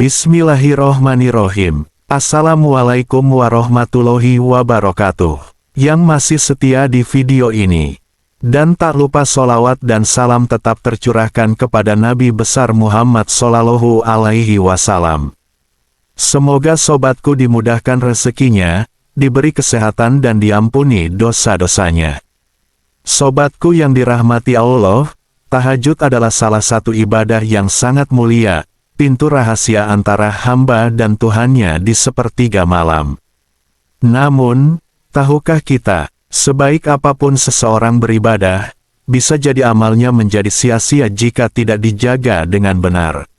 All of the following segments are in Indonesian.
Bismillahirrohmanirrohim. Assalamualaikum warahmatullahi wabarakatuh. Yang masih setia di video ini. Dan tak lupa sholawat dan salam tetap tercurahkan kepada Nabi besar Muhammad Sallallahu Alaihi Wasallam. Semoga sobatku dimudahkan rezekinya, diberi kesehatan dan diampuni dosa-dosanya. Sobatku yang dirahmati Allah, tahajud adalah salah satu ibadah yang sangat mulia, pintu rahasia antara hamba dan Tuhannya di sepertiga malam. Namun, tahukah kita, sebaik apapun seseorang beribadah, bisa jadi amalnya menjadi sia-sia jika tidak dijaga dengan benar.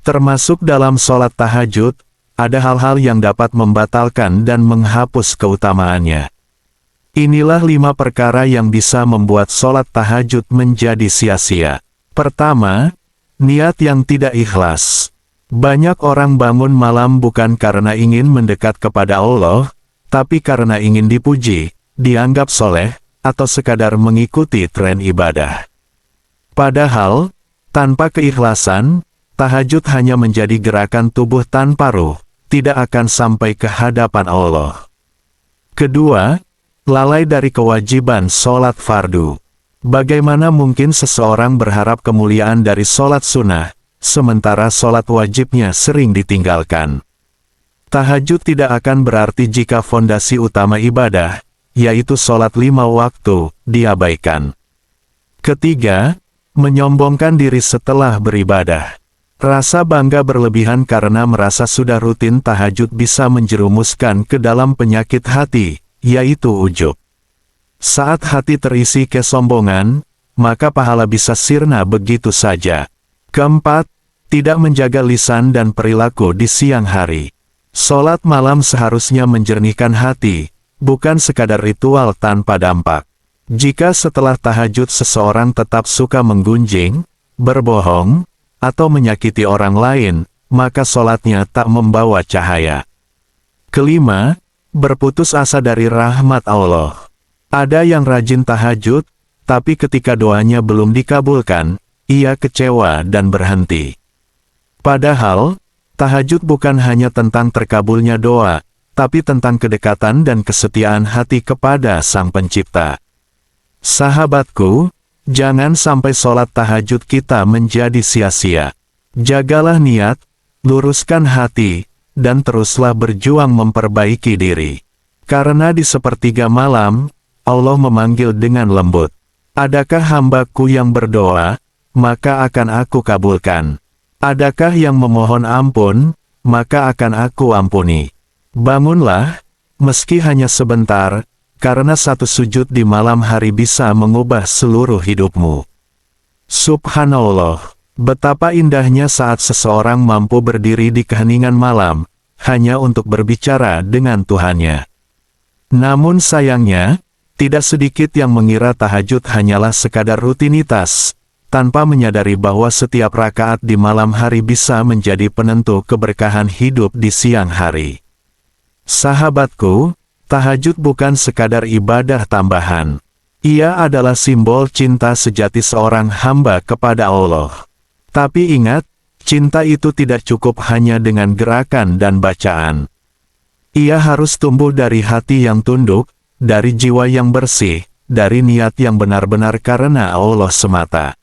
Termasuk dalam sholat tahajud, ada hal-hal yang dapat membatalkan dan menghapus keutamaannya. Inilah 5 perkara yang bisa membuat sholat tahajud menjadi sia-sia. Pertama, niat yang tidak ikhlas. Banyak orang bangun malam bukan karena ingin mendekat kepada Allah, tapi karena ingin dipuji, dianggap soleh, atau sekadar mengikuti tren ibadah. Padahal, tanpa keikhlasan, tahajud hanya menjadi gerakan tubuh tanpa ruh, tidak akan sampai ke hadapan Allah. Kedua, lalai dari kewajiban sholat fardu. Bagaimana mungkin seseorang berharap kemuliaan dari sholat sunnah, sementara sholat wajibnya sering ditinggalkan? Tahajud tidak akan berarti jika fondasi utama ibadah, yaitu sholat 5 waktu, diabaikan. Ketiga, menyombongkan diri setelah beribadah. Rasa bangga berlebihan karena merasa sudah rutin tahajud bisa menjerumuskan ke dalam penyakit hati, yaitu ujub. Saat hati terisi kesombongan, maka pahala bisa sirna begitu saja. Keempat, tidak menjaga lisan dan perilaku di siang hari. Sholat malam seharusnya menjernihkan hati, bukan sekadar ritual tanpa dampak. Jika setelah tahajud seseorang tetap suka menggunjing, berbohong, atau menyakiti orang lain, maka sholatnya tak membawa cahaya. Kelima, berputus asa dari rahmat Allah. Ada yang rajin tahajud, tapi ketika doanya belum dikabulkan, ia kecewa dan berhenti. Padahal, tahajud bukan hanya tentang terkabulnya doa, tapi tentang kedekatan dan kesetiaan hati kepada Sang Pencipta. Sahabatku, jangan sampai sholat tahajud kita menjadi sia-sia. Jagalah niat, luruskan hati, dan teruslah berjuang memperbaiki diri. Karena di sepertiga malam, Allah memanggil dengan lembut. Adakah hambaku yang berdoa, maka akan aku kabulkan. Adakah yang memohon ampun, maka akan aku ampuni. Bangunlah, meski hanya sebentar, karena satu sujud di malam hari bisa mengubah seluruh hidupmu. Subhanallah, betapa indahnya saat seseorang mampu berdiri di keheningan malam, hanya untuk berbicara dengan Tuhannya. Namun sayangnya, tidak sedikit yang mengira tahajud hanyalah sekadar rutinitas, tanpa menyadari bahwa setiap rakaat di malam hari bisa menjadi penentu keberkahan hidup di siang hari. Sahabatku, tahajud bukan sekadar ibadah tambahan. Ia adalah simbol cinta sejati seorang hamba kepada Allah. Tapi ingat, cinta itu tidak cukup hanya dengan gerakan dan bacaan. Ia harus tumbuh dari hati yang tunduk, dari jiwa yang bersih, dari niat yang benar-benar karena Allah semata.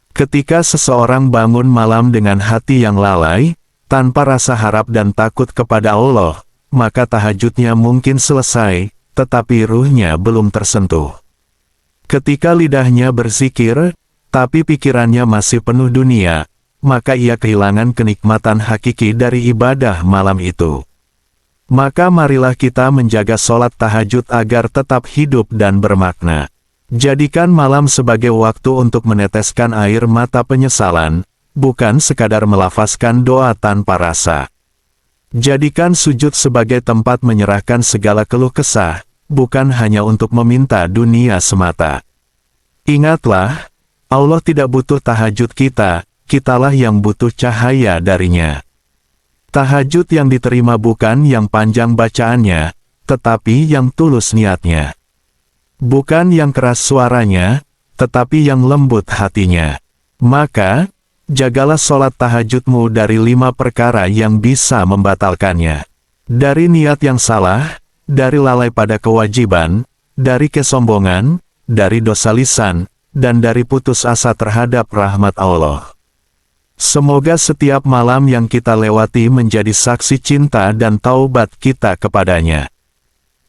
Ketika seseorang bangun malam dengan hati yang lalai, tanpa rasa harap dan takut kepada Allah, maka tahajudnya mungkin selesai, tetapi ruhnya belum tersentuh. Ketika lidahnya berzikir, tapi pikirannya masih penuh dunia, maka ia kehilangan kenikmatan hakiki dari ibadah malam itu. Maka marilah kita menjaga sholat tahajud agar tetap hidup dan bermakna. Jadikan malam sebagai waktu untuk meneteskan air mata penyesalan, bukan sekadar melafazkan doa tanpa rasa. Jadikan sujud sebagai tempat menyerahkan segala keluh kesah, bukan hanya untuk meminta dunia semata. Ingatlah, Allah tidak butuh tahajud kita, kitalah yang butuh cahaya darinya. Tahajud yang diterima bukan yang panjang bacaannya, tetapi yang tulus niatnya. Bukan yang keras suaranya, tetapi yang lembut hatinya. Maka, Jagalah sholat tahajudmu dari 5 perkara yang bisa membatalkannya. Dari niat yang salah, dari lalai pada kewajiban, dari kesombongan, dari dosa lisan, dan dari putus asa terhadap rahmat Allah. Semoga setiap malam yang kita lewati menjadi saksi cinta dan taubat kita kepadanya.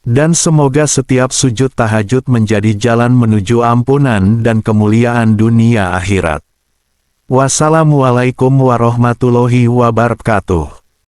Dan semoga setiap sujud tahajud menjadi jalan menuju ampunan dan kemuliaan dunia akhirat. Wassalamualaikum warahmatullahi wabarakatuh.